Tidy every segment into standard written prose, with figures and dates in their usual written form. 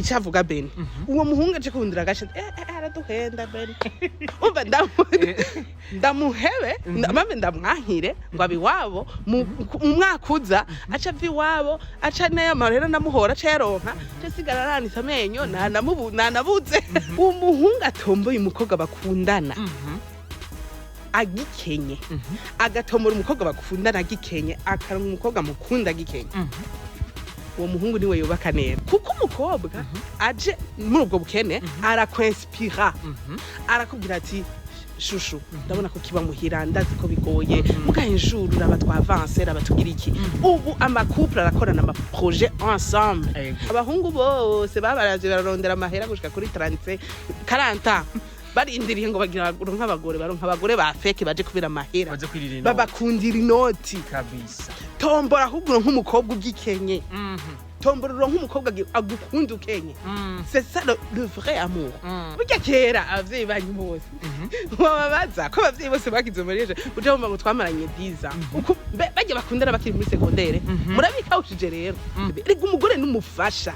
icavuga Beny uwo muhungu aje kundira gace araduhenda Beny umva ndamuhebe mame ndamwahire ngo abiwabo umwakuza aca viwabo aca nayo marera namuhora ceronka cesigara aranitse amenyo nanabuze umuhungu atomboye umukobwa bakundana agikenye agatombora umukobwa bakundana agikenye akaronka umukobwa mukunda agikenye uwo muhungu niwe yubaka neza kuko umukobwa aje muri ubwo bukene arakwinspira arakubwira ati shushu ndabona ko kiba muhira ndazi ko bigoye mugahinjuru rabatwavancer abatugira iki ubu ama couple arakorana ama projet ensemble abahungu bose babaraje bararondera amahera gushika kuri 30 40 barindiriye ngo bagira nk'abagore baronka abagore ba fake baje kubira amahera babakundira inoti kabisa tombora ahubwo nk'umukobwa ugikenye tombora nk'umukobwa agukunda ukenye c'est ça le vrai amour burya kera abavyeyi banyu bose bababaza ko abavyeyi bose bakize mariage uje ngo twamaranye 10 ans uko bajye bakundana bakiri muri secondaire murabikawushije rero rega umugore n'umufasha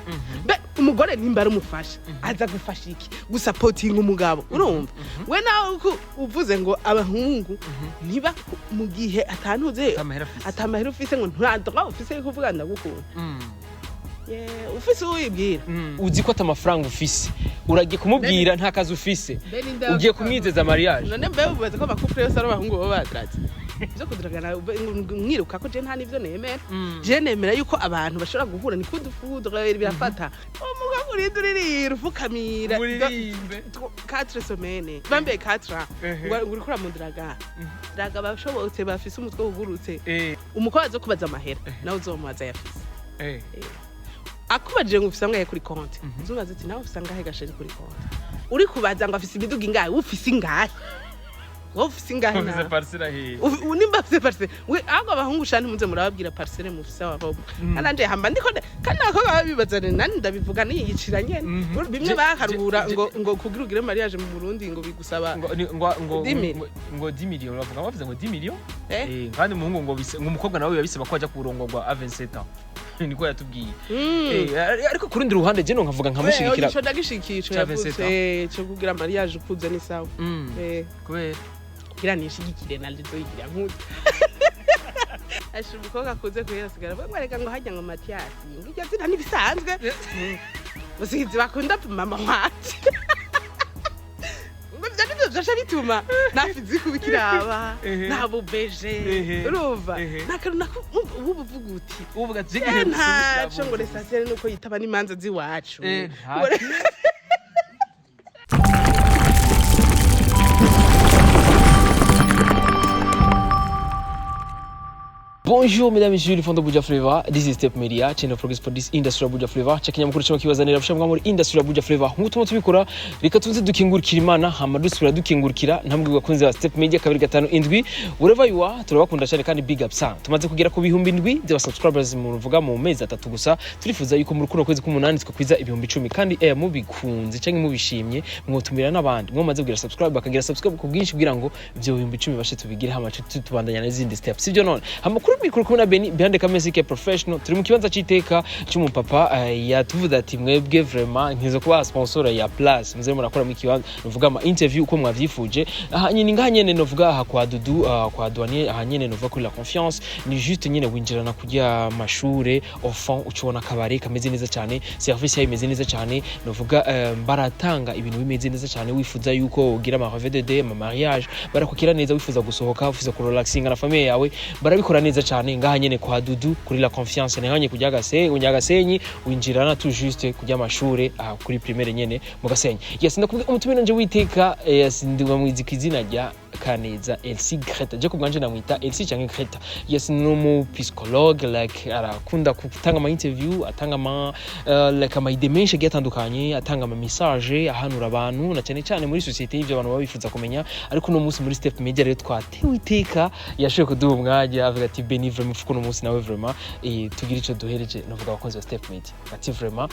umugore nimba ari umufasha aza gufasha iki gusapotinga umugabo urumva we nawe uvuze ngo abahungu niba mu gihe atantuze atamahera ufise ngo ntandwa ufise kuvuga ndagukunda ufise uyibwira uzi ko atamafaranga ufise uragiye kumubwira nta kazi ufise ugiye kumwizeza mariage none mbe ubaze ko bakupre yose ari abahungu baba badraze byo kudragana mwiruka ko je nta nivyo nemera je nemera yuko abantu bashobora guhura ni kudufudre birafata umugabo uridurira ufukamira 4 semaines bambe 4 uri kura mu draga bashobotse bafise umutwe ugurutse umukobwa zo kubaza amahera nawe uzomubaza yafise akubaje ngo ufise angahe kuri konti zubaza ati nawe ufise angahe gasheri kuri konti uri kubaza ngo afise imiduga ingahe ufise ingahe ufise ingahe na ufise parcelle he unimba ufise parcelle we ahubwo abahungu shani muze murababwira parcelle mufise wabo ananje hamba ndiko kandi nako babibazane nani ndabivuga niyicira nyene bimwe baharura ngo kugirugire mariage mu Burundi ngo bigusaba ngo 10 million bavuga bavuze ngo 10 million kandi umuhungu ngo umukobwa nawe yabisaba ko aja kurongorwa a 27 ans niko yatubwiye ariko kurundi ruhande je no nkavuga nkamushigikira cyo ndagishikira yavuze cyo kugira mariage ukuze ni sawa kubera kira nishigikire nalito yigira nkuze ashumukobwa akuze kuhera sigara mwereka ngo hajya ngo Matiasi ngijya zina nibisanzwe musizi bakunda mama wacu Zasha bituma nafizi kubikiraba nabo beje urumva nakaruna ubuvuga uti uvuga zigire ntaco ngo resasiere nuko yitaba n'imanza ziwacu Bonjour mesdames et messieurs, les fonds de Buja Flavor. This is Step Media, channel focus for this industry of Buja Flavor. Chekenya mukuru cyo kibazanira bushamwa muri industry of Buja Flavor. Nk'utuma tubikora reka tuze dukingurikira Imana hama dusubira dukingurikira ntambwe bakunze ba Step Media 257 wherever you are. Turabakunda cyane kandi big up sana. Tumaze kugera ku bihumbi 7 by'aba subscribers mu ruvuga mu mezi 3 gusa. Turifuza yuko muri kuno kwezi k'umunani twakwiza ibihumbi 10 kandi mubikunze canke mubishimye mwotumira n'abandi. Mwomaze kugira subscribe bakagira subscribe ku bwinshi kugira ngo ibyo bihumbi 10 bashe tubigire hama tubandanya n'izindi steps. Sivyo none. Hama mikuru kuna Beny behind the camera sike professional turi mu kibanza citeka cy'umupapa yatuvuze ati mwebwe vraiment nkizo kuba sponsor ya Plus muze murakora mu kibanza nuvuga ama interview uko mwavyifuje nyine nganyene novuga aha kwa Dudu kwa douanier aha nyene novuga kuri la confiance ni juste nyene winjirana kujya mashure enfant ucibona kabare kameze neza cyane service yayo imeze neza cyane novuga baratanga ibintu bimeze neza cyane wifuza yuko ugira ama revue de dé ama mariage barakukira neza wifuza gusohoka wifuza ku relaxing na famille yawe barabikora neza cyane ngaha nyene kwa Dudu kuri la confiance nehanye kujya Gasenyi winjirana tout juste kujya amashure kuri primaire nyene mu Gasenyi yes ndakubwiye umutumire nje witeka yasindiwa mu izikizina rya Kaneza Elsie Greta je kubwanje namwita Elsie canke Greta yes no psychologue like arakunda gutanga ama interview atanga ama like ama ide menshi gatandukanye atanga ama message ahanura abantu na cyane muri society y'ivyo abantu babifuza kumenya ariko no munsi muri Step Media rero twatewe iteka yashoye kuduha umwanya avuga ati Beny vraiment fuko no munsi nawe vraiment tugira ico duhereje navuga abakozi ba Step Media ati vraiment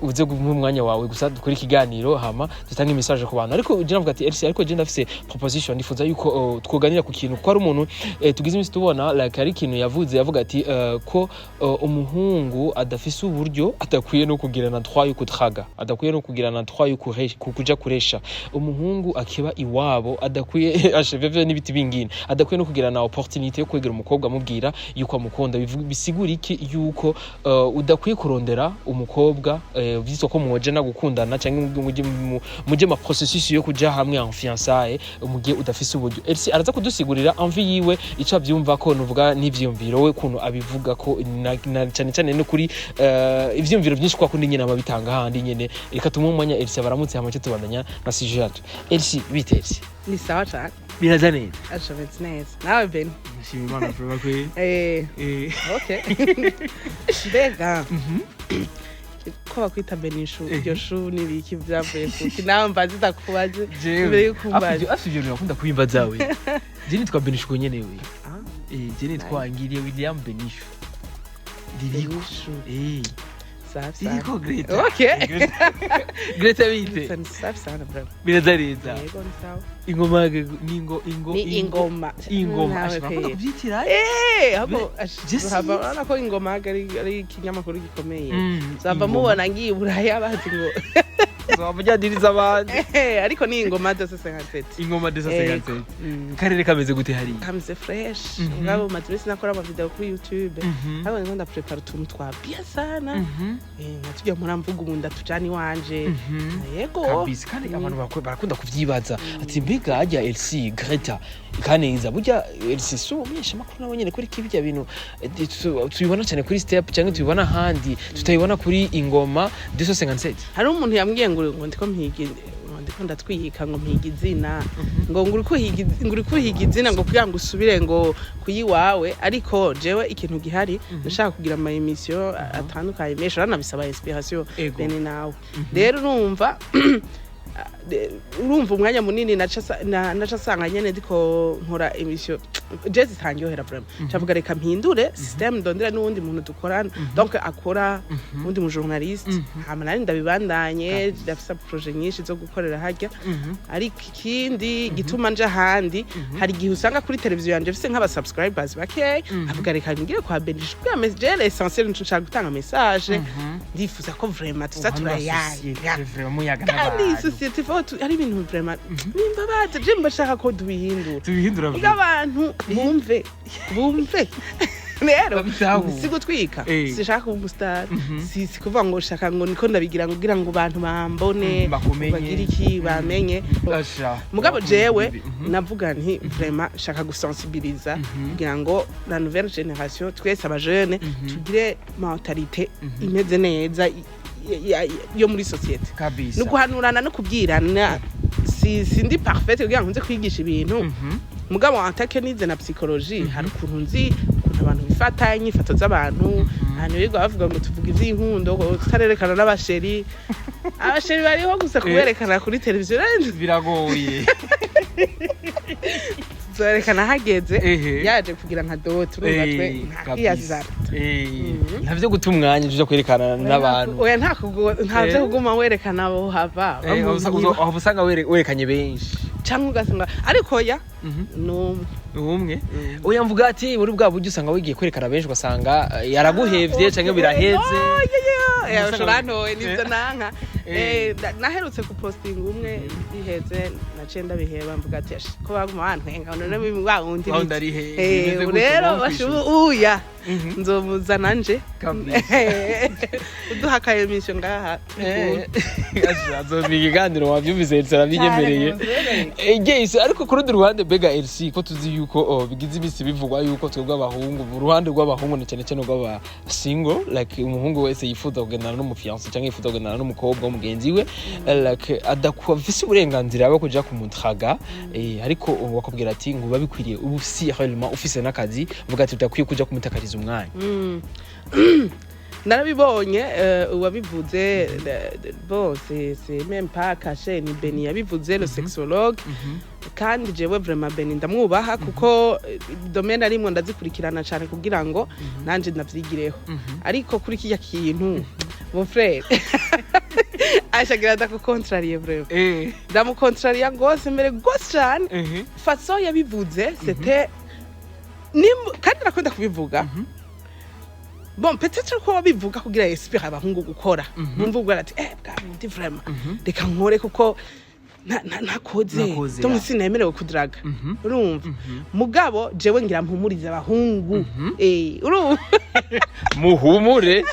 uze guha umwanya wawe gusa dukora ikiganiro hama dutanga message ku bantu ariko je navuga ati Elsie ariko je ndafise proposition ndifuza yuko twoganira ku kintu ko ari umuntu tugize imisi tubona like ari ikintu yavuze yavuga ati ko umuhungu adafise uburyo adakwiye no kugirana 3 yuko traga adakwiye no kugirana 3 yuko kuja kuresha umuhungu akiba iwabo adakwiye asheveve n'ibiti bingine adakwiye no kugirana opportunité yo kwegera umukobwa amubwira yuko amukunda bisigura iki yuko udakwiye kurondera umukobwa vyitwa ko mwoje na gukundana cyangwa muje ma processus yo kuja hamwe en fiançailles umugiye udafise uburyo Elsie araza kudusigurira envie yiwe ico avyumva ko nuvuga n'ivyumviro we kuntu abivuga ko cyane cyane no kuri ivyumviro byinshi kwa kundi nyine abitanga handi nyene reka tumumanya Elsie baramutse hamwe cyo tubandanya na sujet yacu Elsie bite Elsie ni sawa cyane biraza neza ashabetse neza nawe Beny nshimira Imana vuba ko okay mbega ko bakwita Beny iryo shu n'ibiki byavuye kuki nawe mbazi ndakubaje mbere yuko mbaje afivyo nakunda kubimba zawe je nitwa Beny shu nyene we je nitwa ngiriye William Beny shu diriko Safsa. Great. Okay. Great bite. Safsa bro. Birezareza. Yego ni sawa. Ingoma ni ingoma ashobora kubyitira ahubwo haba ko ingoma ari ikinyamakuru gikomeye zava mubona ngiye buraya bazi ngo zabujyadiriza abantu ariko ni ingoma de 57 ingoma de 57 karere kameze gute hari kameze fresh ngabo matrisi nakora ama video kuri YouTube habo ngo ndaprepare utuntu twa bien sana natujya muri mvuga umunda tujani wanje yego kabisa kandi abantu barakunda kuvyibaza ati mbega ajya Elsie Greta kaneza burya Elsie so myesha makuru nabo nyene kuri kibijya bintu tubibona cyane kuri step cyangwa tubibona handi tutayibona kuri ingoma 257 hari umuntu yambwiye ngo ndiko mpige ndiko ndatwiyika ngo mpige izina ngo nguri kuhiga izina ngo kugira ngo usubire ngo kuyiwawe ariko jewe ikintu gihari ndashaka kugira ama emission atandukanye mesha ranabisaba inspiration Beny nawe rero urumva umwanya munini naca sanga nyene ndiko nkora emission jezi tangyohera vraiment cavuga reka mpindure system ndondera n'undi muntu dukorana donc akora undi mu journaliste hama nari ndabibandanye ndafisa projet nyinshi zo gukorera hajya ariko ikindi gituma nje handi hari gihe usanga kuri televiziyo yanje fise nk'aba subscribers bake avuga reka ngire kwa Beny kwa message l'essentiel nshaka gutanga message ndifuza ko vraiment tuzaturayanga vraiment kandi society vote ari ibintu vraiment nimbabaze je mbashaka ko tubihindura abantu bumve rero sigutwika sishaka kuba umustar sikuvuga ngo shaka ngo niko ndabigira kugira ngo abantu bambone bagira iki bamenye mugabo jewe navuga nti vraiment shaka gusensibiliser kugira ngo la nouvelle génération twese aba jeune tugire mentalité imeze neza yo muri societe kabisa nuguhanurana no kubwirana sindi parfaite kugira ngo nze kwigisha ibintu mugabo atake nize na psychologie hari ukuntu nzi abantu bifatanye ifoto z'abantu hano biga bavuga ngo tuvuga ivy'inkundo tutarerekana n'abasheri abasheri bariho gusa kuberekana kuri televiziyo biragoye zorekana hageze yaje kugira nka doto n'ugatwe ntakiyazara ntavyo guta umwanya uje kwerekana n'abantu oya ntaje kuguma werekana abo hava aho usanga werekanye benshi cyangwa ugasanga ariko ya numwe oya mvuga ati muri bwa buryo usanga wigiye kwerekana benshi ugasanga yaraguhevye cyangwa biraheze ushobora nibyo nanka naherutse ku posting umwe biheze naciye ndabiheba mvuga ati ko baguma bantwenga none wa wundi rero uya nzomuzana nje uduhakaye emission ngaha azobiganiro wabyumvise arabinyemereye gese ariko ku rundi ruhande bega Elsie ko tuzi yuko bigize imisi bivugwa yuko twebwe abahungu mu ruhande rw'abahungu ne cyane cyane rw'aba single like umuhungu wese yifuza kugendana n'umufiance cyangwa yifuza kugendana n'umukobwa w'umugenzi we like adakwafise uburenganzira bwo kuja kumutraga ariko wakubwira ati ngo babikwiriye ubu si réellement ufise nakazi vuga ati utakwiye kuja kumutakariza umwanya narabibonye uwabivuze bose c'est même pas caché ni Beny yabivuze le sexologue kandi jewe vraiment Beny ndamwubaha kuko domaine arimwe ndazikurikirana cyane kugira ngo nanje navyigireho ariko kuri kiya kintu mon frère ashagira ndakukontrarier vraiment ndamukontrarier gose mbere gose cyane façon yabivuze c'était kandi nakunda kubivuga bon peut-être ko babivuga kugira espère abahungu gukora numvuga ati bwabindi vraiment reka nkore kuko nakoze donc sinemerewe kudraga urumva mugabo jewe ngira mpumuriza abahungu urumva muhumure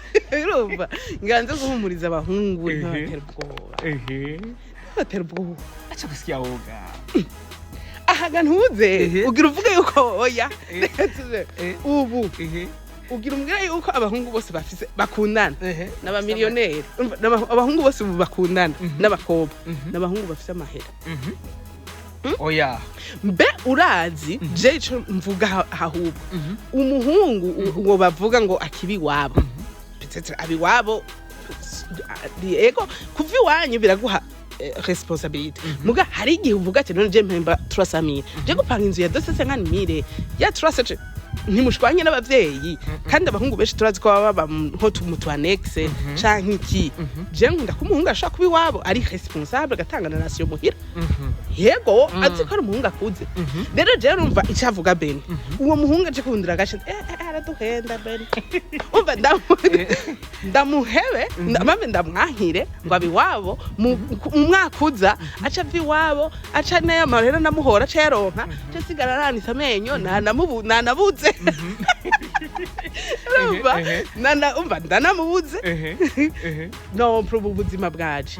urumva nganze guhumuriza abahungu ntaterwa ubwoba acha kusikia woga ahaga ntuze ugira uvuge yuko oya ubu ugira umbwira yuko abahungu bose bafise bakundana n'aba millionaire abahungu bose bakundana n'abakobwa n'abahungu bafise amahera oya mbe urazi je ico mvuga hahubwo umuhungu uwo bavuga ngo akibi wabo peut-être abi wabo ego kuvi wanyu biraguha responsabilité muga hari igihe uvuga ati none je mpemba 300,000 je gupanga inzu ya 250,000 ya 300 ntimushwanye n'abavyeyi kandi abahungu benshi turazi ko baba nko tumutu annexe canke iki je nkunda ko umuhungu ashaka kubi wabo ari responsable gatangana nasiyo muhira yego azi ko ari umuhungu akuze rero je numva icavuga Beny uwo muhungu aje kundira gashi araduhenda Beny umva ndamuhebe mame ndamwahire ngo abi wabo mu mwakuza aca vi wabo aca nayo marera namuhora aca yaronka cyo sigara ranisa amenyo nanabuze umva ndanamubuze no probu ubuzima bwaje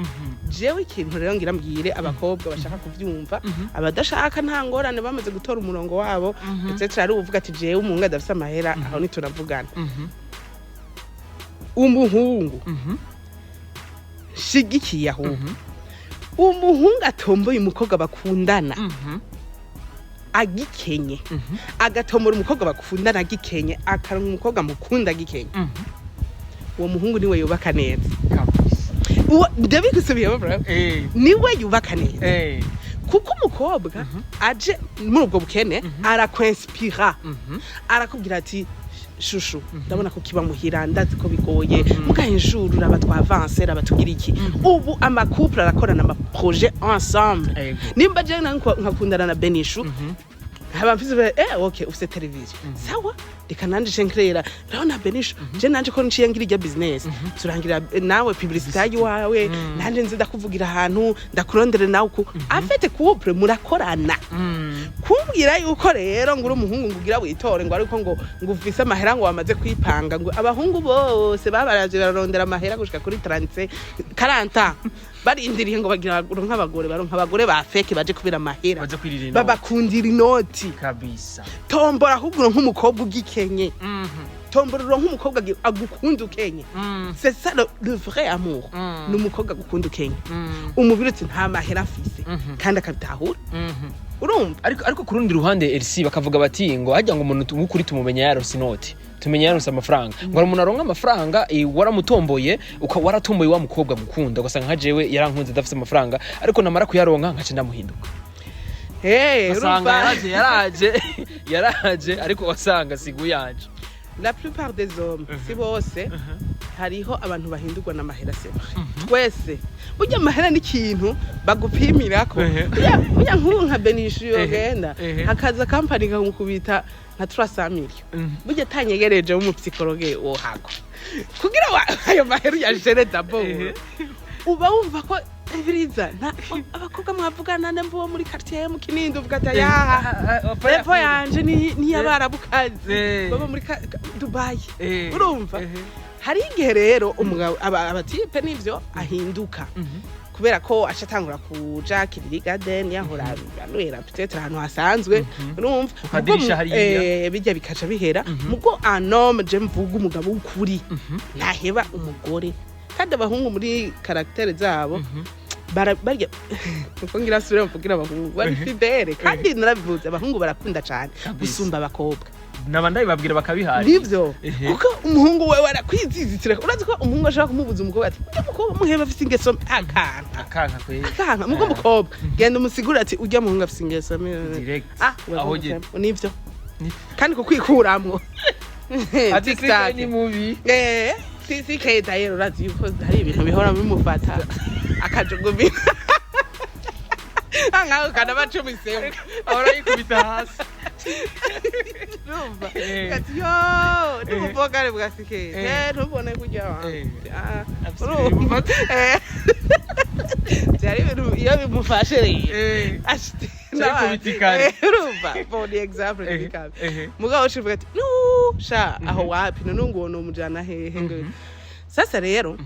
jewe ikintu rero ngira mbwire abakobwa bashaka kuvyumva abadashaka nta ngorane bamaze gutora umurongo wabo ndetse ari uvuga ati jewe umuhungu adafise amahera aho ni turavugana umuhungu shigikiye aho umuhungu atomboye umukobwa bakundana agikenye agatomora umukobwa bakundana agikenye akaronka umukobwa mukunda agikenye uwo muhungu niwe yubaka neza uwo ndabikusubiye bro niwe yubaka neza kuko umukobwa aje muri ubwo bukene arakwenspira arakubwira ati shushu ndabona ko kiba muhira ndazi ko bigoye mugahinjuru abatwavancer abatugira iki ubu ama couple arakorana ama projet ensemble nimba je nkakundana na Benishu haba mfise okay ufise television sawa reka nanje shenkrera rona Benishu je nanje ko nciye ngira irya business turangira nawe publicité wawe nanje nzida kuvugira ahantu ndakurondere nawe ku afite couple murakorana kumbwira yuko rero nguri umuhungu ngugira witore ngo ariko ngo ufise amahera ngo wamaze kwipanga ngo abahungu bose babaraje barondera amahera gushika kuri 40 barindiriye ngo bagira nk'abagore baronka abagore ba fake baje kubira amahera babakundira inoti kabisa tombora ahubwo nk'umukobwa ugikenye tombora nk'umukobwa agukunda ukenye c'est ça le vrai amour n'umukobwa agukunda ukenye umubiri uti nta mahera afise kandi akabitahura urumva ariko kurundi ruhande Elsie bakavuga bati ngo hajya ngo umuntu nk'ukuri tumumenya yaronse inoti tumenya yaronse amafaranga ngo umuntu aronka amafaranga waramutomboye waratomboye wa mukobwa gukunda ugasanga nka jewe yarankunze dafise amafaranga ariko namara kuyaronka nkace ndamuhinduka urumva yaraje ariko wasanga siguyanje la plupart des hommes si bose hariho abantu bahindurwa n'amahera sema twese burya amahera ni ikintu bagupimirako burya nk'ubu nka Benishu yogenda hakaza company kakubita nka 300,000 burya tanyegereje mu psychologue wohago kugira ayo mahera yajere d'abord uba wumva ko biriza abakobwa mwavugana nembo muri quartier mu Kinindo uvuga ati levo yanje ni yabarabukaze baba muri Dubai urumva hari igihe rero umugabo abatipe nivyo ahinduka kubera ko acatangura kuja Kiriri Garden yahora anwera peut-être ahantu hasanzwe urumva ukadirisha hari bijya bikaca bihera mugo anome je mvuga umugabo ukuri ntaheba umugore kandi abahungu muri karaktere zabo barya uko ngira sura mvugira abahungu bari fidele kandi narabivuze abahungu barakunda cyane gusumba abakobwa nabandaye babwira bakabihari nivyo kuko umuhungu wewe arakwizizitira urazi ko umuhungu ashaka kumubuza umukobwa ati ujya mukobwa muheba afite ingeso akanka mugo mukobwa genda umusigura ati ujya muhungu afite ingeso direct aho nivyo kandi ko kwikuramwo ati ni mubi si kayita rero urazi yuko hari ibintu bihora bimufata akajugumira angaho kana bacumisemo ahora yikubita hasi Rumba kati yo tumuvogale bwasike ntubone kujya rumba byari ibintu iyo bimufashe rero ashite rumba for the example bikabe mugabo shivuga ati no sha aho wapi none umujana hehe ngo sasa rero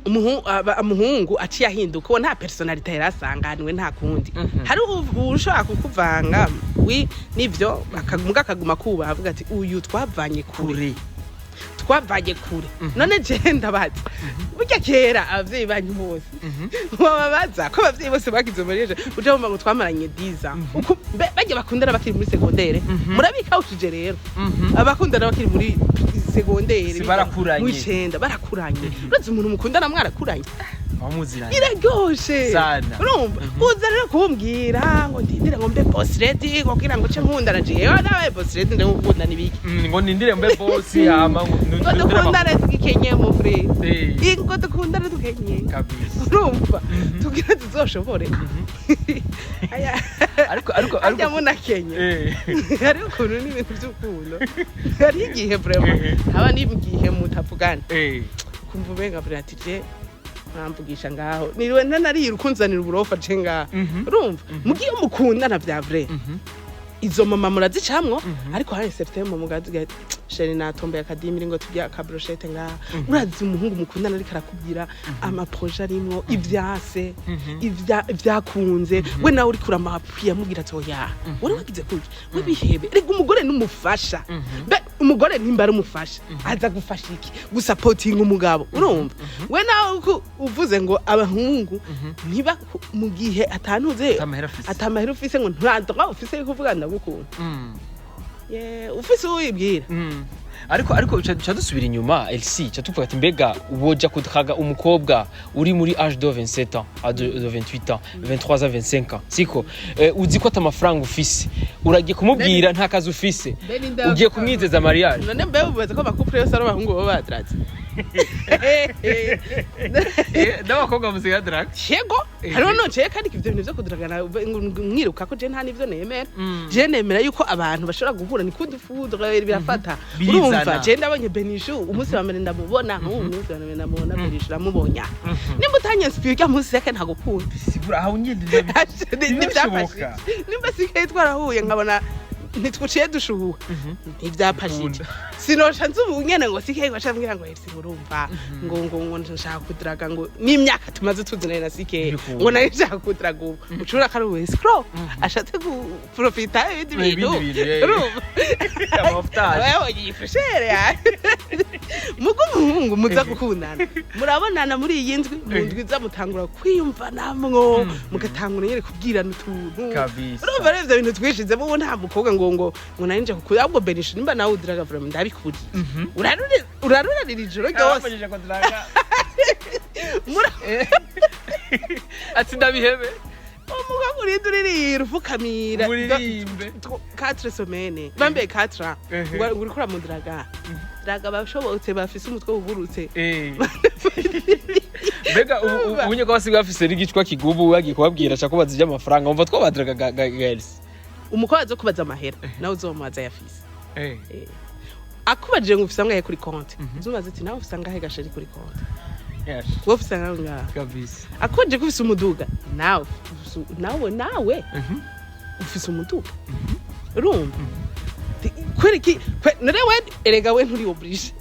umuhungu aciye ahinduka uwo nta personality yarasanganiwe nta kundi hari ushaka kukuvanga nivyo akaguma kuba avuga ati uyu twavanye kure none je ndabaza burya kera abavyeyi banyu bose wababaza ko abavyeyi bose bagize mariage uje bumva ngo twamaranye 10 ans uko bajye bakundana bakiri muri secondaire murabika ushije rero abakundana bakiri muri secondaire barakuranye wicenda barakuranye urazi umuntu mukundana mwarakuranye bamuziranye iragoshe sana urumva uza rero kumbwira ngo ndindire ngo mbe boss ready ngo kira ngo ce nkundana je nawe boss ready ndakunda nibiki ngo ndindire mbe boss hama ngo dukundana tugikenye mu free ngo dukundana tukenye kabisa urumva tugira tuzoshobore ariko ajya muna Kenya ariko ukuntu ni ibintu by'ukundo hari igihe vraiment haba n'igihe mutavugana kumva ubenga ati je namvugisha ngaho niriwe ntanari ukunzanira uburofa je ngaho urumva mugiye mukundana bya vrai izo mama murazicamwo ariko hari September mugaziga sheri natombe akadimiri ngo tujya ka brochette ngaho urazi umuhungu mukundana ariko arakubwira ama projet arimwo ivyase ivyakunze we nawe uri kura mapuye amubwira ati oya wari wagize kuki wibihebe rega umugore numufasha umugore ntimbara umufasha aza gufasha iki gusupporting umugabo urumva we nawe uvuze ngo abahungu ntiba mu gihe atantuze atamahera ufise ngo ntandwa ufise kuvuga ndagukunda ufise uwibwira ariko cha dusubira inyuma Elsie cha tuvuga ati mbega uboja kudraga umukobwa uri muri âge de 27 ans à de 28 ans 23 à 25 ans siko uzi ko atamafaranga ufise uragiye kumubwira nta kazi ufise ugiye kumwizeza mariage none mbe ubaza ko bakupre yose ari abahungu baba badratse n'abakobwa musiga drag yego hariho noce kandi ivyo bintu vyo kudragana mwiruka ko je nta nivyo nemera je nemera yuko abantu bashobora guhura ni kundi foudre birafata urumva je ndabonye Beny umunsi wa mbere ndamubona umunsi wa mbere ndamubona Beny ndamubona nimba utanye inspire munsi yake ntagukunda sigura aho nyindi ntibyafashije nimba sikaye twarahuye nkabona ntitwuciye dushuha ntibyapashije sinosha nzubu nyene ngo sikaye gwashambwira ngo Elsie urumva ngo nshaka kudraga ngo n'imyaka tumaze tuzana na sikaye ngo nayo nshaka kudraga ucura kari we scroll ashatse ku profita ibindi bintu urumva wewe yifushere ya mugo muhungu muza gukundana murabonana muri iyi ndwi ndwiza mutangura kwiyumva namwo mugatangura nyere kubwirana utuntu urumva rero ibyo bintu twishize mu nta mukobwa ngo narinje kukuri ahubwo Beny nimba nawe udraga vraiment ndabikuri urarura ijoro ryose ati ndabihebe umugabo urindurira ufukamira muririmbe 4 semaines bambe 4 ngo uri kura mudraga draga bashobotse bafise umutwe ugurutse mbega ubunye ko basiga bafise rigicwa kigubu wagiye kubabwira cha ko bazije amafaranga umva two badraga girls umukobwa azo kubaza amahera nawe uzomubaza yafise akubaje ngo ufise angahe kuri konti uzubaza ati nawe ufise angahe gasheri kuri konti yes wowe ufise angahe kabisa akubaje ko ufise umuduga nawe ufise umuduga urumva kwereki narewe erega we nturi oblige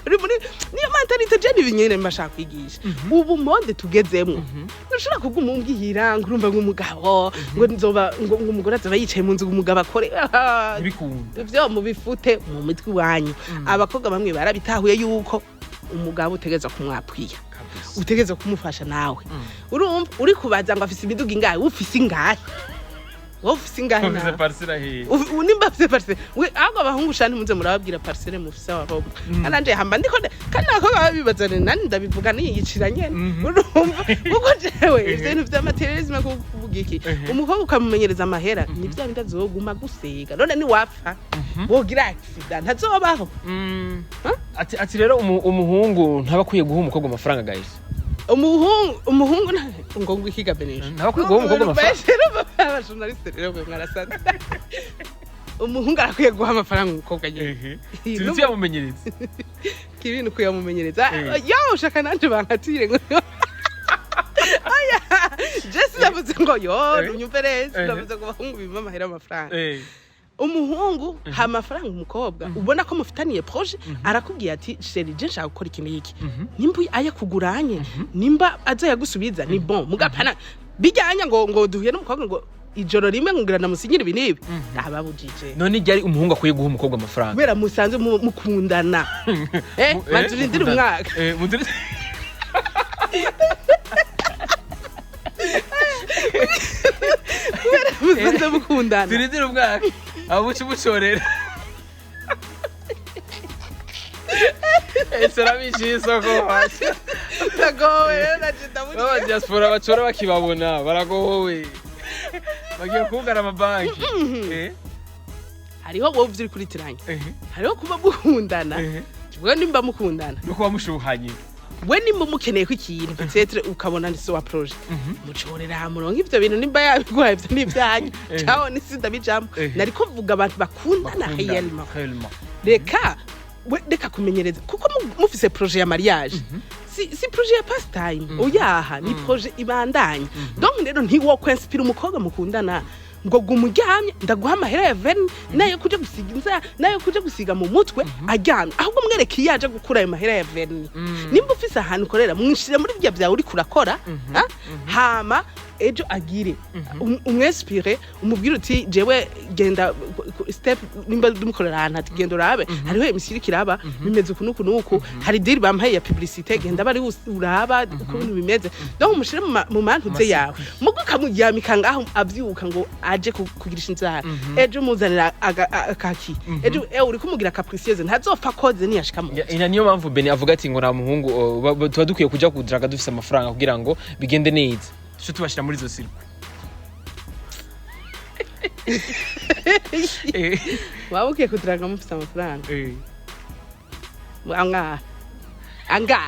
uri muri niyo mentalite je nibinyene mbashaka kwigisha ubu monde tugezemwo ntushobora kuguma umbwihira ngurumva ngumugabo ngo nzoba ngo umugore azaba yicaye mu nzu umugabo akore bikunda ivyo mu bifute mu mitwe wanyu abakobwa bamwe barabitahuye yuko umugabo utegeza kumwapwiya utegeza kumufasha nawe urumva uri kubaza ngo afise imiduga ingahe ufise ingahe wowe ufise ingahe ufise na parcelle he nimba ufise parcelle we ahubwo abahungu shani muze murababwira parcelle mufise aho ananje hamba ndiko kandi abakobwa babibazane nani ndabivuga niyicira nyene urumva uko jewe ibintu vy'amaterialisme kuvuga iki umukobwa ukamumenyereza amahera ni vya bindi azoguma gusega none ni wapfa wogira accident ntazobaho ati rero umuhungu ntabakwiye guha umukobwa amafaranga guys umuhungu ngo ikiga benisha ntabakwiye guha umukobwa amafaranga abajournaliste rero mwarasana umuhungu arakwiye guha amafaranga umukobwa nyine tuzi yamumenyereza kibintu kuyamumenyereza yo ushaka nanje bankatire ngo aya Jesse yavuze ngo yo unyumpereze ndavuze ngo bahungu bimpa amahera amafaranga umuhungu ha amafaranga umukobwa ubona ko mufitaniye projet arakubwiye ati chérie je nshaka gukora ikintu iki nimba aya kuguranye nimba aza yagusubiza ni bon mugapana bijyanye ngo duhuye n'umukobwa ngo ijoro rimwe ngira namusinyira ibinibi ababujije none ryari umuhungu akwiye guha umukobwa amafaranga kubera musanze mukundana maturindira umwaka kubera musanze mukundana turindira umwaka abuci bucorera Esarabishi isoko hasi tagowe ndajinda aba diaspora bacora bakibabona baragowe bagiye kugara amabanki hariho wowe uvye kuri tiranye hariho kuba mukundana we nimba mukundana nuko bamushuhanye we nimba mukeneye ko ikintu peut-être ukabona ni so wa projet mucorera muronka ivyo bintu nimba yabiguhaye ivyo n'ivyanye ciao ni sinda bijambo nariko mvuga abantu bakundana réellement reka kumenyereza kuko mufise projet ya mariage si projet ya pastime oyaha ni projet ibandanye donc rero ntiwo kwinspire umukobwa mukundana ngo gumuryamye ndaguha amahera ya veni nayo kuje gusiga inzara nayo kuje gusiga mu mutwe ajyamye ahubwo mwereke yaje gukura ayo mahera ya veni nimba ufise ahantu ukorera mwishire muri bya byawe uri kurakora hama ejo agire umwespire umubwira uti jewe genda step nimba dumukorera ahantu ati genda urabe hariho emisiri kiraba bimeze uku nuku hari deal bampaye ya publicité genda bari uraba uko bintu bimeze donc umushire mu mantuze yawe muguka mujyamika ngaho avyuka ngo aje kugirisha inzara ejo muzanira akaki ejo uri kumugira capricieuse ntazopfa koze niyashika mu ina niyo mpamvu Beny avuga ati ngo na muhungu tuba dukwiye kuja kudraga dufise amafaranga kugira ngo bigende neza cyo tubashira muri zo sirwa wabuke kudraga mufise amafaranga anga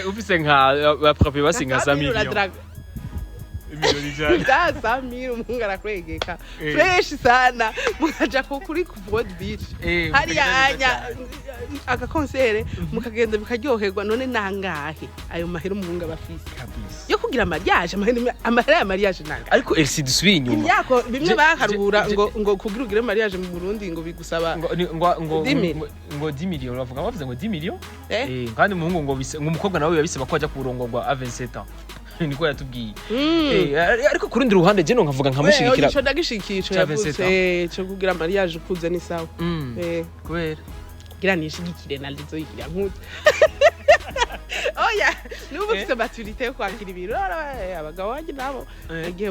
ufise nka proper basinga 100 millions Samir umungu arakwegeka fresh sana mukaja kuri ku Broad Beach hari anya agakonsere mukagenda bikaryoherwa none nangahe ayo mahera umungu abafise yo kugira mariage amahera ya mariage nanga ariko Elsie dusubiye inyuma yako bimwe bakarura ngo kugira ugire mariage mu Burundi ngo bigusaba ngo 10 millions bavuga bavuze ngo 10 millions kandi umuhungu ngo umukobwa nawe yabisaba ko ajya kurongorwa a 27 ans niko yatubwiye ariko kurundi ruhande je no nkavuga nkamushigikira cyo ndagishikico yavuze cyo kugira mariage ukuze ni sawa kubera gira nishigikire na lizo yigira nkuze oya nubu ufite maturité yo kwakira ibiro abagabo wanjye nabo igihe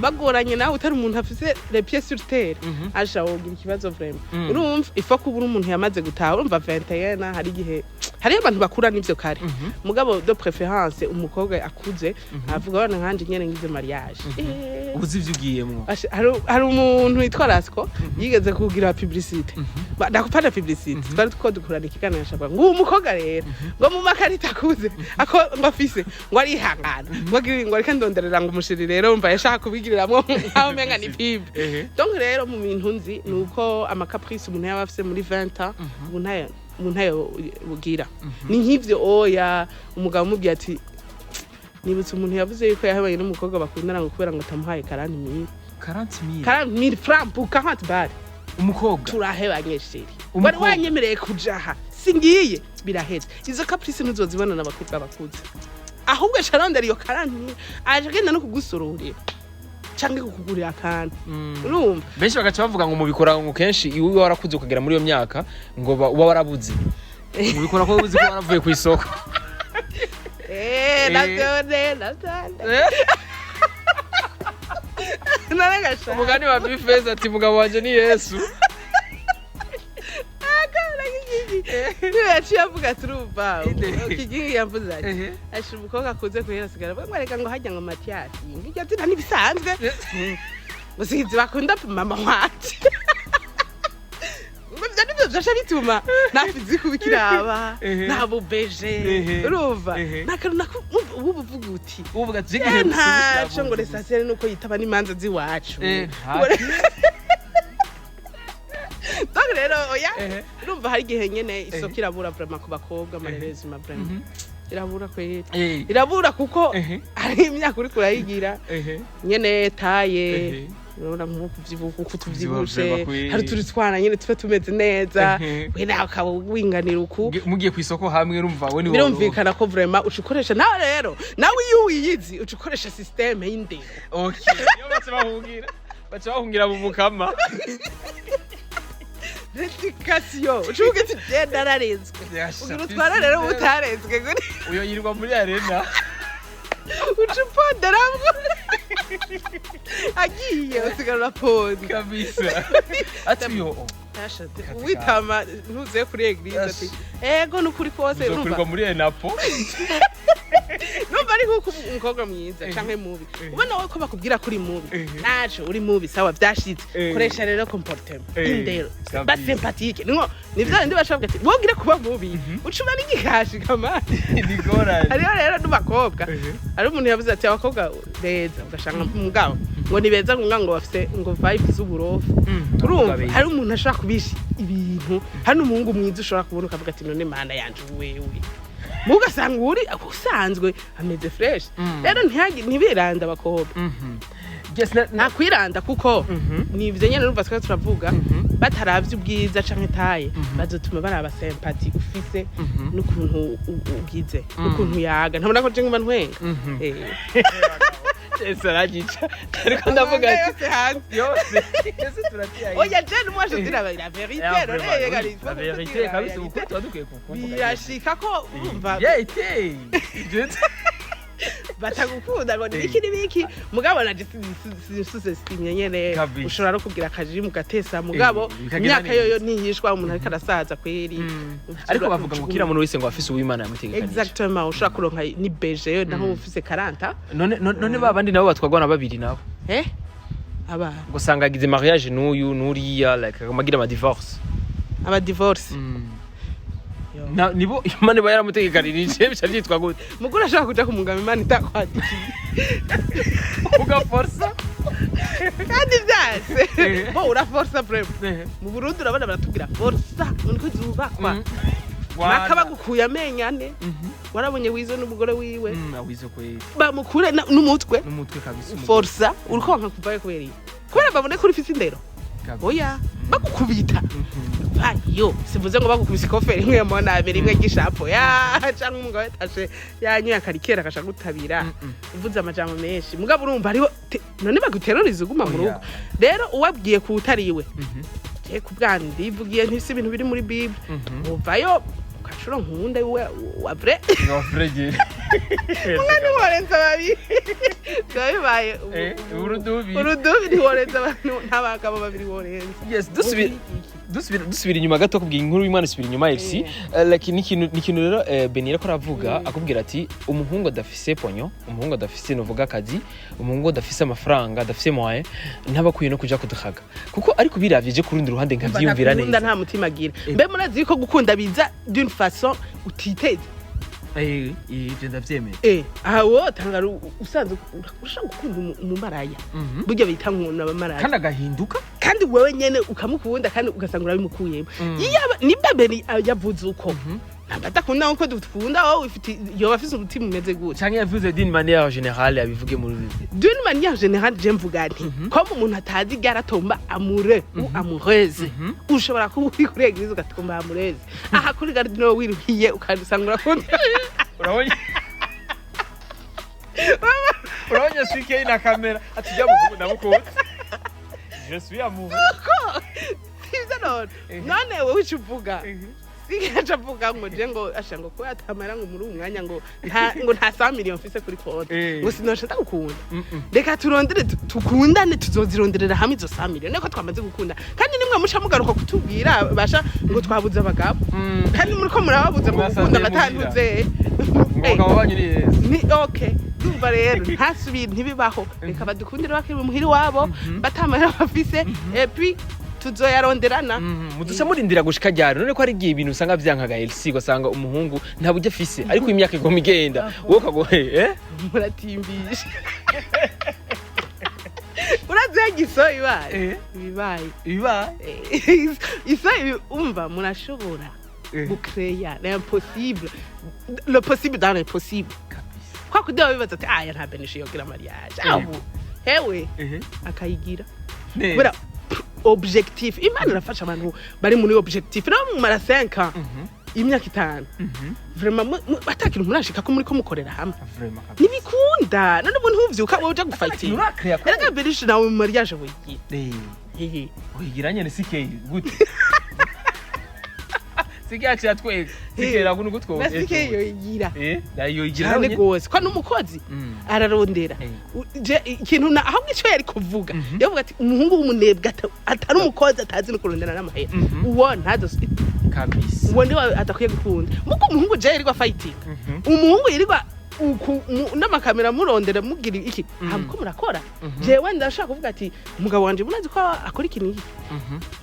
bagoranye nawe utari umuntu afise les pieds sur terre asha wogira ikibazo vraiment urumva ifo kubura umuntu yamaze gutaha urumva 21 hari igihe hari abantu bakura n'ivyo kare mugabo de préférence umukobwa akuze avuga bana nkanje nyene ngize mariage uzi ivyo ugiyemwo hari umuntu witwa Rasco yigeze kugira publicité ndakupana publicité twari dukorana ikiganiro shaka ngo umukobwa rero ngo mu makarita akuze ako ngafise ngo ari hangana ngo ariko ndonderera ngo umushiri rero umva yashaka kubigiriramwo aho menga ni pibe donc rero mu bintu nzi nuko amakaprice umuntu yaba afise muri 20 ans umuntu bugira ni nk'ivyo oya umugabo mubwiye ati nibutse umuntu yavuze yuko yahabaye n'umukobwa bakundana ngo kubera ngo tamuhaye 40,000 francs pour 40 bar umukobwa turahebanye sheri wari wanyemereye kujaha singiye biraheze izo caprice ntuzozibona n'abakobwa bakuze ahubwo sharondera iyo 40,000 aje genda no kugusorongera cyangwa kukugurira akantu urumva benshi bagaca bavuga ngo mubikora ngo kenshi iwe warakuze ukagera muri iyo myaka ngo uba warabuze mubikora ko ubuze ko waravuye ku isoko naragasha umugani wa Ufise ati mugabo wanje ni Yesu niwe yaciye avuga turumva ikigingi yavuze ati ashira umukobwa akuze kuhera sigara bamwereka ngo hajya ngo Matiyasi ngiryo zina ntibisanzwe musizi bakunda mama wacu Muvya nivyo vyasha bituma nafizi kubikiraba nabubeje urumva nakantu ubu buvuga uti uvuga zigihe ntaco ngo resasiere nuko yitaba n'imanza ziwacu donc rero oya urumva hari igihe nyene isoko irabura vraiment ku bakobwa amarerezi ma vraiment irabura kweri irabura kuko hari imyaka uri kurayigira nyene taye urabona nk'uko kutuvyibushe hari turi twana nyene tuba tumeze neza we nawe ukaba winganira uku mugiye ku isoko hamwe urumva we ni wowe birumvikana ko vraiment ucukoresha nawe rero nawe iyo uyizi ucukoresha systeme y'indero okay yo baca bahungira mu mukama Retikasiyo ucuvuga ati genda ararenzwe ugira utwara rero utarenzwe uyo yirirwa muri arena ucuponderamwo agiye usigarura podi kabisa ati yo witama ntuze kuri eglise ati ego nukuri kose urumva muri enapo numva ari nkuko umukobwa mwiza canke mubi ubona wowe ko bakubwira kuri mubi naco uri mubi sawa vyashitse koresha rero comportement indero ba sympathique nivyo ndi bashobora ati wogira kuba mubi ucuma n'igikashi kamani nigoranye ariyo rero n'ubakobwa ari umuntu yavuze ati abakobwa beza ugashanga mugabo ngo ni beza ngo bafise ngo vibes z'uburofu urumva hari umuntu ashaka kubisha ibintu hari n'umuhungu mwiza ushobora kubona ukavuga ati none mana yanje wewe mugasanga uri usanzwe ameze fresh rero ntibiranda abakobwa nakwiranda kuko nivyo nyene numva twari turavuga bataravye ubwiza canke taye bazotuma baraba sympathy ufise n'ukuntu ugize n'ukuntu yaga ntabona ko je nguma ntwenga Saragica ariko ndavuga ati yose turatiyaye oya je n'umwaje dira la vérité rero la vérité kabisa uko twadukiye kukumva yashika ko urumva yete batagukunda ngo nibiki mugabo naje sise simye nyene ushobora no kugira akaji mugatesa mugabo imyaka yoyo ntihishwa umuntu ariko arasaza kweri ariko bavuga ngo kira muntu wese ngo afise uwimana yamutegekanye exactement ushobora kuronka ni beje yo naho ufise 40 none babandi nabo batwagwa na babiri nabo aba gusanga agize mariage n'uyu n'uriya like amagira ama divorce nibo imana iba yaramutegekanirije bica byitwa gute mugura ashaka kuja ku mugabo imana itakwadikiye ugaforsa kandi vyase bo uraforsa breve mu Burundi urabona baratubwira forsa niko zubakwa makaba gukuya amenyane warabonye wizo n'umugore wiwe wizo kwe bamukure n'umutwe kabisa forsa urukonka kuvaye kubera iki kubera babone ko ufite indero oya bagukubita ayo sivuze ngo bagukubise koferi imwe mu nabiri imwe gishapo canke umugabo yatashe yanyoye akarikera akasha gutabira uvuze amajambo menshi mugabo urumva ariho none baguteroriza uguma mu rugo rero uwabwiye ku utariwe je kubwandi ivugiye ntisi ibintu biri muri bible uvayo ukashura nkunda wa vrai mwana warenza babi gabibaye urudubi ni warenza abantu ntabagabo babiri worenza yes dusubira inyuma gato kubwira inkuru y'Imana isubira inyuma Elsie lakini ikintu rero Beny ariko aravuga akubwira ati umuhungu adafise ponyo umuhungu adafise novuga akazi umuhungu adafise amafaranga adafise moyen ntabakwiye no kuja kuduhaga kuko ariko biravye je kurundi ruhande nkavyumvira neza nta mutima agira mbe murazi ko gukunda biza d'une façon utiteze ivyo ndavyemeye aho tangara usanze ushaka gukunda umumaraya burya bita nk'umuntu abamaraya kandi agahinduka kandi wewe nyene ukamukunda kandi ugasanga urabimukuyemo iyaba nimba Beny yavuze uko Atakunda uko dukunda wowe ufite yo bafise umutima umeze gute canke yavuze d'une manière générale abivuge muri d'une manière générale je mvuga nti ko umuntu atazi garatomba amoureux ou amoureuse ushobora kuba kuri eglise ugatomba amoureuse aha kuri gardino wiruhiye ukadusangura kundi urabonye urabonye swike ina kamera atujya mu ndamukunda je suis amoureux none wowe ucuvuga sigaca avuga ngo je ngo asha ngo ko atamara ngo muri umwanya ngo nta 100 million mfise kuri konti ngo sinosha ndagukunda reka turondere tukundane tuzozironderera hamwe izo 100 million niko twamaze gukunda kandi nimwe musha mugaruka kutubwira basha ngo twabuze abagabo kandi muri ko murababuze mu gukunda batantuze umugabo wanyu ni okay Dumva rero ntasubira ntibibaho reka badukundire bakiri muhiri wabo batamara bafise et puis tuzoyaronderana mudusha murindira gushika ryari none ko ari giye ibintu usanga byankaga Elsie gasanga umuhungu ntabujye afise ariko imyaka igoma igenda wowe kagohe muratimbisha uraze giso bibaye isa umva murashobora gukreya l'impossible le possible dans l'impossible kwa kudewa bibaza ati aya nta benisho yogira mariage aho hewe akayigira bura objectif imana irafasha abantu bari muri objectif no mu mara 5 ans imyaka 5 vraiment batakira murashika ko muri ko mukorera hamwe nibikunda none ubu ntuvyuka wowe uja gufighting erega benisho nawe mu mariage wigira wigiranye nisike gute Sikiachi atwe sikera kuno gutwo basike yo yigira yo yigira cyane gose kwa numukozi ararondera je ikintu na ahubwo ico yari kuvuga yavuga ati umuhungu w'umunebwe atari umukozi atazi no kurondera n'amahera uwo ntazo kabisa uwo ndi atakwiye gukunda muko umuhungu je yari kwa fighting umuhungu yari kwa n'amakamera murondera mugira iki hamko murakora jewe ndashaka kuvuga ati umugabo wanje munazi ko akora ikintu iki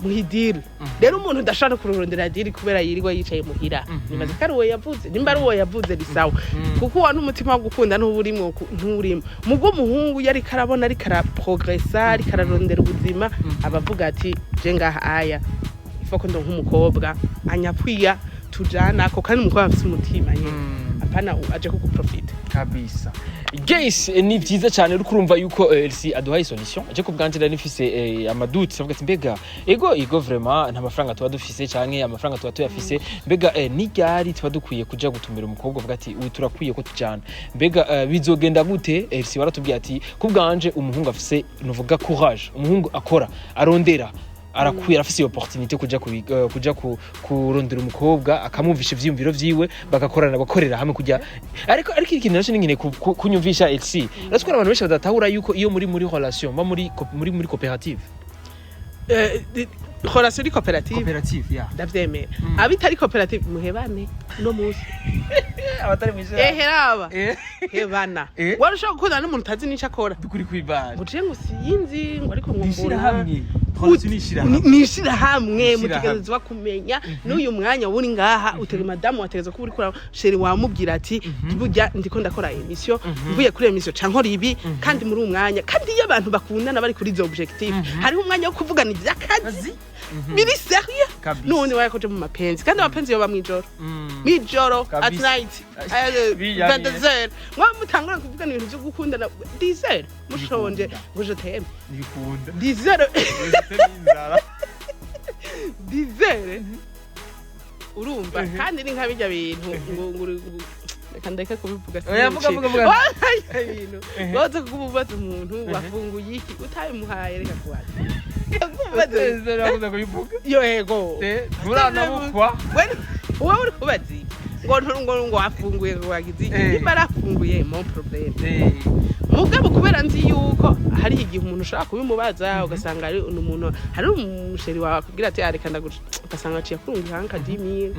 muhidiri rero umuntu ndashaka kurondera diri kubera yirirwa yicaye muhira nimaze kari uwo yavuze nimba ari uwo yavuze risawa kuko wa n'umutima wo gukunda n'uburimo nturimo mugo muhungu yari karabona ari kara progressa ari kararondera ubuzima abavuga ati je ngaha aya ifoko ndo nk'umukobwa anyapwiya tujana ko kandi umukobwa afite umutima nyine apana aje kuguprofita kabisa guys ni byiza cyane uri kurumva yuko Elsie aduhaye solution aje ko bwanjira nifise amadutse avuga ati mbega ego vraiment nta mafaranga tuba dufise canke amafaranga tuba tuyafise mbega ni gari tuba dukwiye kuja gutumira umukobwa avuga ati uyu turakwiye ko tujana mbega bizogenda gute Elsie waratubwiye ati kubwanje umuhungu afise novuga courage umuhungu akora arondera arakwira afise opportunité kuja kurondera umukobwa akamumvisha ivyumviro vyiwe bagakorana bakorera hamwe kujya ariko ikintu naco nyine kunyumvisha Elsie ratwara abantu benshi badatahura yuko iyo muri relation ba muri coopérative relation di coopérative ya ndavyemera abitari coopérative muhebane no musi abatari mwisha heraba hebana warashaka gukundana n'umuntu utazi nico akora dukuri kwibana muje ngo siyinzi ngo ariko ngomba hamwe nishira hamwe mutegerezwa kumenya n'uyu mwanya uri ngaha utege madamu wategeza ko uri kura sheri wamubwira ati burya ndiko ndakora emission mvuye kuri emission cankora ibi kandi muri umwanya kandi iyo abantu bakundana bari kuri zo objective hari umwanya wo kuvugana ivyakazi biri sérieux none wakoje mu mapenzi kandi amapenzi yo mwijoro at night 22h mwa mutangura kuvugana ibintu byo gukundana 10h mushonje ngo je t'aime ndikunda 10h dizere urumva kandi ni nkabijya bintu ngo kandeka kubivuga vuga ibintu baza kububaza umuntu wafunguye iki utabimuhaye reka kwati bazezera kuza kubivuga yo ego burana bukwa wowe uri kubazi ngo wafunguye wagize niba arafunguye mon problème mugabo kubera nzi yuko hari igihe umuntu ushaka kubimubaza ugasanga ari umuntu hari umusheri wawe akubwira ati areka ugasanga aciye kurunga hanka 10000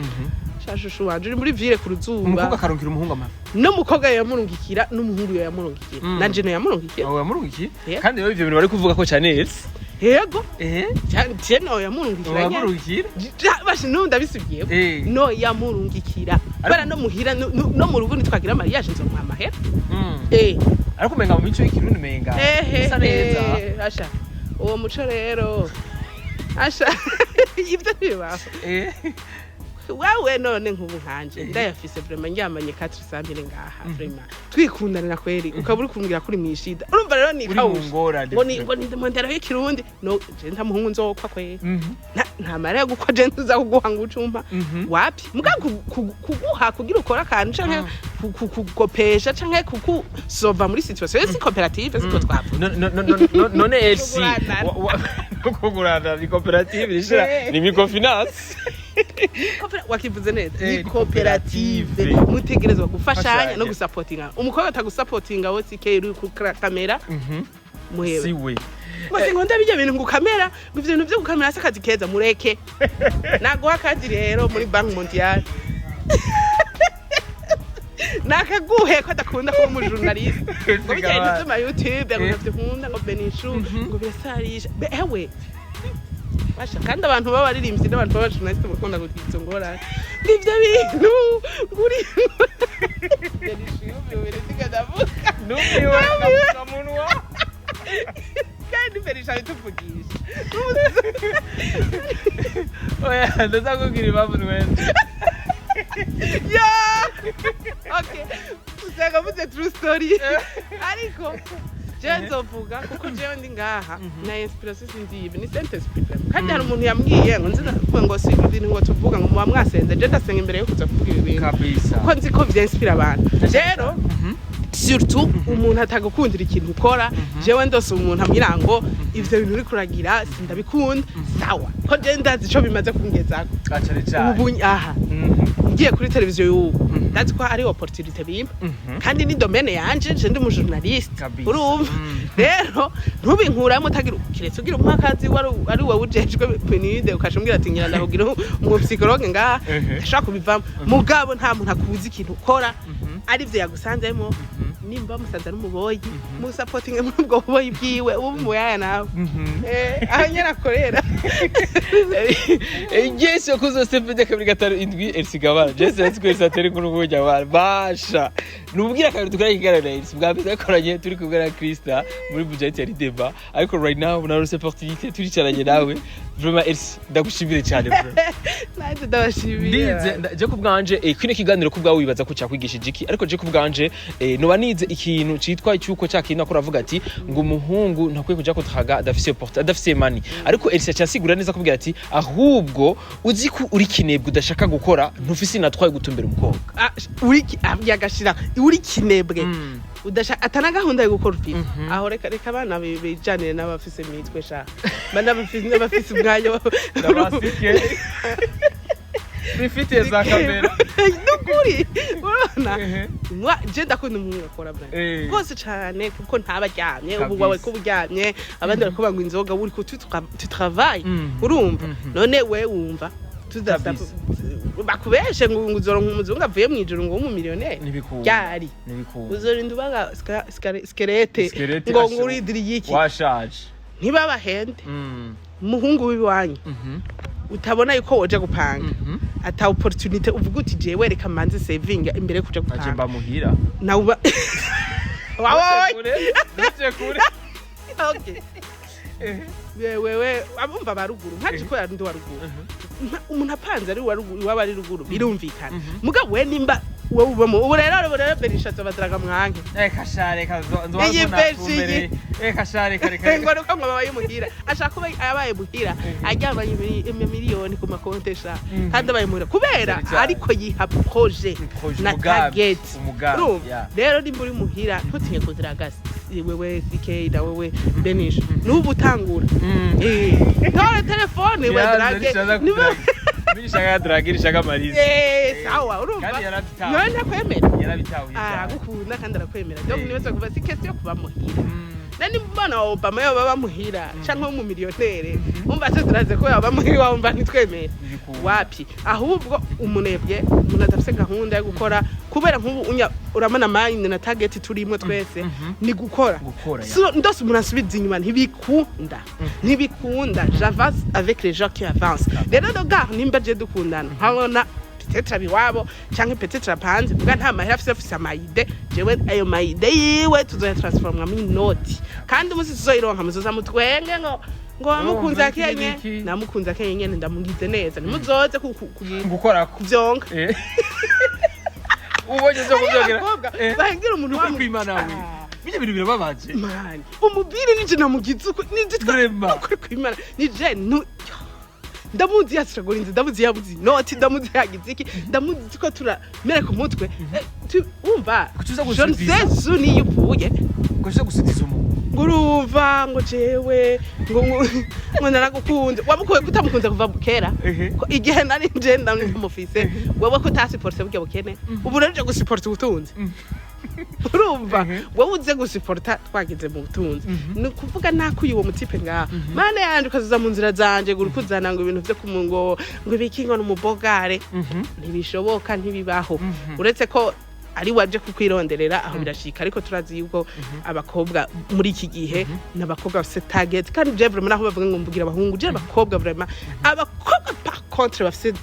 shashushu wanje uri muri ville ku ruzuba umukobwa akarungira umuhungu amafi no mukobwa yamurungikira n'umuhungu yamurungikira nanje no yamurungikira aho yamurungikiye kandi rero ivyo bintu bari kuvuga ko cyane Elsie yego cyane no yamurungikira bashi no ndabisubiye no yamurungikira bara no muhira no mu rugo nitwagira mariage nzo mwa mahera ariko menga mu mico y'ikirundi menga isa neza asha uwo muco rero asha ibyo bibaho wawe none nk'ubu nkanje ndayafise vraiment njyamanye 400 ngaha vraiment twikundanira kweri ukaburi kumbwira kuri mwishida urumva rero ni kawungora ngo ni ndemondera y'ikirundi no je nta muhungu nzokwa kweri nta mara gukwa je ntuza kuguhanga ucumba wapi muga kuguha kugira ukora kantu canke kukopesha canke kukusova muri situation si coopérative siko twavuga none Elsie kugurana ni coopérative ni microfinance wakivuze neza Eh, ni koperative koperative. mutegerezwa gufashanya Gufashanya. no gusapotinga umukobwa atagusapotinga wose ike uri ku kamera muhewe siwe Mose ngo ndabijya bintu ngo kamera ngo ivyo bintu byo gukamera se akazi keza mureke naguha akazi rero muri Bank Mondiale nakaguhe ko adakunda kuba umujournaliste ngo bijya ibintu by'ama YouTube ngo ndavyikunda ngo benishu ngo birasarisha ewe basha kandi abantu baba baririmbye n'abantu baba journaliste bakunda gutitsa ngora ngivyo bintu nguri benishu bibere ndavuga numiwe na munwa kandi benishu arituvugisha oya ndazakubwira impamvu nwenze okay usanga mvuze true story ariko je nzovuga kuko jewe ndi ngaha na inspiration sindibe ni sentence problem kandi hari umuntu yambwiye ngo nzina ngo si ibintu ngo tuvuga ngo muba mwasenze je ndasenga imbere yo kuza kuvuga ibintu kabisa kuko nzi ko byanspira abantu rero surtout umuntu atagukundira ikintu ukora jewe ndose umuntu ambwira ngo ivyo bintu uri kuragira sindabikunda sawa ko je ndazi ico bimaze kungezako acare cyane ubu aha ngiye kuri televiziyo y'ubu ndazi ko ari opportunity bimba kandi ni domaine yanje je ndi mu journaliste Kabisa. urumva rero ntubinkuramo utagira kiretse ugira umwakazi ari wowe ujejwe penide ukashumbwira ati ngira ndahugira umu psychologue ngaha ashaka kubivamo mugabo nta muntu akuzi ikintu ukora ari byo yagusanzemo nimba musanza n'umuboyi mu supporting muri ubwo buboyi bwiwe ubu muyaya nawe ahanyera korera Yesu kuzo stepede kabiri gataro indwi Elsie gabana Yesu yatsikweresa atari ku rugo ry'abana basha nubwira kabiri tukora ikiganiro Elsie bwabise akoranye turi kubwira Krista muri budget ya deba ariko right now na rose opportunity turi cyaranye nawe vraiment Elsie ndagushimire cyane bro naje ndabashimiye ndize je kubwanje kino kiganiro kubwa wibaza ko cyakwigishije iki ariko je kubwanje noba nize ikintu citwa icyuko cyakintu akora avuga ati ngo umuhungu ntakwiye kuja ko thaga adafise porte adafise mani ariko Elsie cyasigura neza kubwira ati ahubwo uzi ko uri kinebwe udashaka gukora ntufise natwaye gutumbera umukobwa uri yagashira uri kinebwe udashaka atana gahunda yo gukora ufite aho reka abana bijanire n'abafise mitwe sha bana bafise umwanya ndabasike bifite za kamera nukuri urabona je ndakunda umuntu akora bwana rwose cyane kuko ntabaryamye ubu wawe ko buryamye abandi bari kubanga inzoga uri ko tu travail urumva none we wumva tudasaba bakubeshe ngo uzoronka umuzungu avuye mu ijuru ngo umumiliyoneri ryari uzorinda ubaga skelete ngo nguridiri yiki washaje ntibabahende muhungu w'iwanyu utabona yuko woje gupanga ata opportunity uvuga uti je wereka manze saving imbere kuja gupanga aje bamuhira na uba wawe kure okay wewe abumva baruguru nkaje ko yari ndi waruguru umuntu apanze ari waruguru waba ari ruguru birumvikana mugabo we nimba wowe ubamo ubu rero berishatse badaraga mwanke kashare kazonzona kumere kashare kare ngo nuko babaye muhira ashaka kuba abaye muhira ajyaba miliyoni ku makonte sha kandi abaye muhira kubera ariko yiha projet na target rero nimba uri muhira ntutinye kudraga wewe CK da wewe Benish nubu utangura tore telefone we drage Nishaka drage nishaka marize sawa urumva none ndakwemera gukunda kandi arakwemera donc nibaza kuba si question yo kuba muhira nani mbona Obama yo baba muhira canke mu miliyonere umva se turaze ko yaba muhira umva ntitwemera wapi ahubwo umunebye umuntu adafise gahunda yo gukora kubera nk'ubu uramana mind na target turimwe twese ni gukora so ndose umuntu asubiza inyuma ntibikunda j'avance avec les gens qui avancent rero doga nimba je dukundana nkabona peut-être iwabo canke peut-être apanze bwa nta mahera afise amayide jewe ayo mayide yiwe tuzoya transforma mu noti kandi umusi tuzoyironka muzoza mutwenge ngo wamukunze akenye namukunze akenye nyene ndamugize neza nimuzoze gukora kuvyonka ubonye zo kuvyogera bahingira umuntu wa kwimana we bije bintu birababaje mani umubiri nije namugize uko nije kwimana nije ndamuzi yasiragorinze ndamuzi yabuzi noti ndamuzi yagize iki ndamuzi ko turamere ku mutwe umva je ne sais ni yuvuye ko je gusitiza umuntu ngurumva ngo jewe ngo naragukunze wabukuye kutamukunze kuva kera igihe nari nje ndamufise wowe ko utasiporte burya bukene ubu rero gusiporta ubutunzi urumva wowe uze gusiporta twagize mu butunzi ni ukuvuga nakuye uwo mutipe ngaha mana yanje ukazuza mu nzira zanje gurukuzana ngo ibintu vyo kumungo ngo ibikingo n'umubogare ntibishoboka ntibibaho uretse ko ari waje kukwironderera aho birashika ariko turazi yuko abakobwa muri iki gihe n'abakobwa bafite target kandi je vraiment naho bavuga ngo mvugira abahungu je abakobwa vraiment abakobwa par contre bafite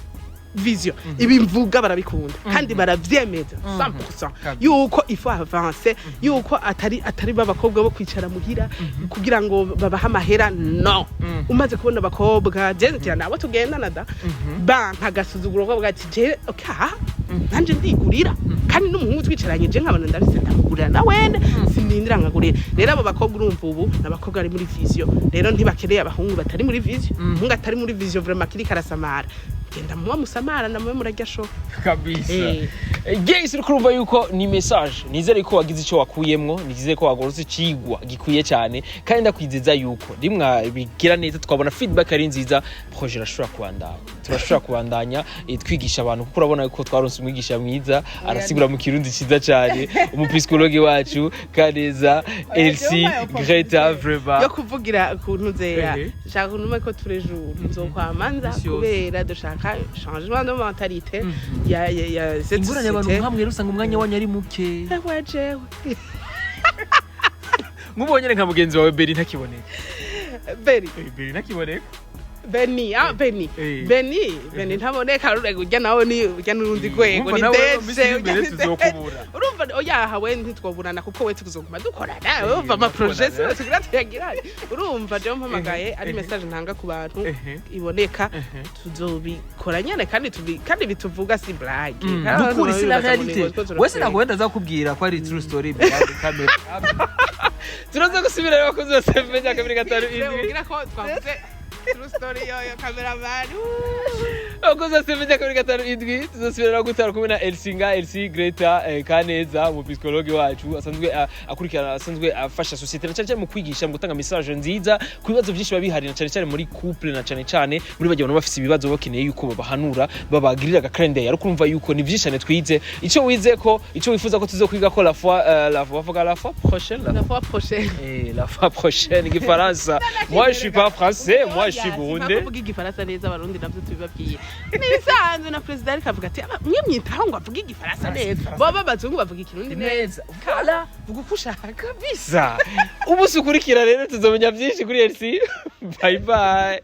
vision ibi mvuga barabikunda kandi baravyemeza 100% yuko ifo avance yuko atari babakobwa bo kwicara muhira kugira ngo babaha amahera no umaze kubona abakobwa je cyane abo tugendana da banka gasuzuguro ko bwati je okay nanje ndigurira kandi n'umuhungu twicaranye je nkabana ndarise ndamugurira na wene sinindira nkagurira rero abo bakobwa urumva ubu n'abakobwa ari muri vision rero ntibakereye abahungu batari muri vision umuhungu atari muri vision vraiment kiri karasamara genda muwa musamara namwe murajya sho kabisa guys ukurumva yuko ni message nizere ko wagize ico wakuyemwo nizere ko wagorose cigwa gikuye cyane kandi ndakwizeza yuko rimwa bigira neza twabona feedback ari nziza projet rashobora kubandanya turashobora kubandanya twigisha abantu kuko urabona yuko twaronse umwigisha mwiza arasigura mu kirundi ciza cyane umupsychologue wacu kaneza Elsie Greta vraiment yo kuvugira kuntu zera shaka nume ko turejour nzokwamanza kubera dushaka changement de mentalité ya cette ingurane abantu hamwe rusanga umwanya wanya ari muke jewe mubonye nka mugenzi wawe Beny ntakiboneka Beny ntakiboneka Beny ntaboneka rurego ujya nawe ni ujya n'urundi rwego ni ndetse urumva oya hawe ntitwoburana kuko we tuzoguma dukorana urumva ama project tugira tuyagira urumva je mpamagaye ari message ntanga ku bantu iboneka tuzobikora nyene kandi bituvuga si blague ukuri si la realite wese nagwenda zakubwira ko ari true story behind camera turaza gusubira abakozi bose b'Imenya kabiri gatanu ugira ko twavuze true story yo cameraman abakozi bose b'Imenya kabiri gatanu indwi tuzosubira gutara kumwe na Elsie Greta Kaneza mu psychologue wacu asanzwe akurikirana asanzwe afasha societe na cyane mu kwigisha mu gutanga message nziza ku bibazo byinshi babihari na cyane muri couple na cyane muri bajya bafite ibibazo bakeneye yuko babahanura babagirira ga calendar yari kumva yuko ni byinshi cyane twize ico wize ko ico wifuza ko tuzokwiga ko la fois prochaine gifaransa moi je suis pas français moi je suis burundais kuvuga igifaransa neza abarundi navyo tubibabwiye nisanzwe na president akavuga ati mwe mwitaho ngo avuga igifaransa neza baba bazungu bavuga ikirundi neza kala vuga kushaka kabisa ubu sukurikira rero tuzomenya byinshi kuri Elsie bye bye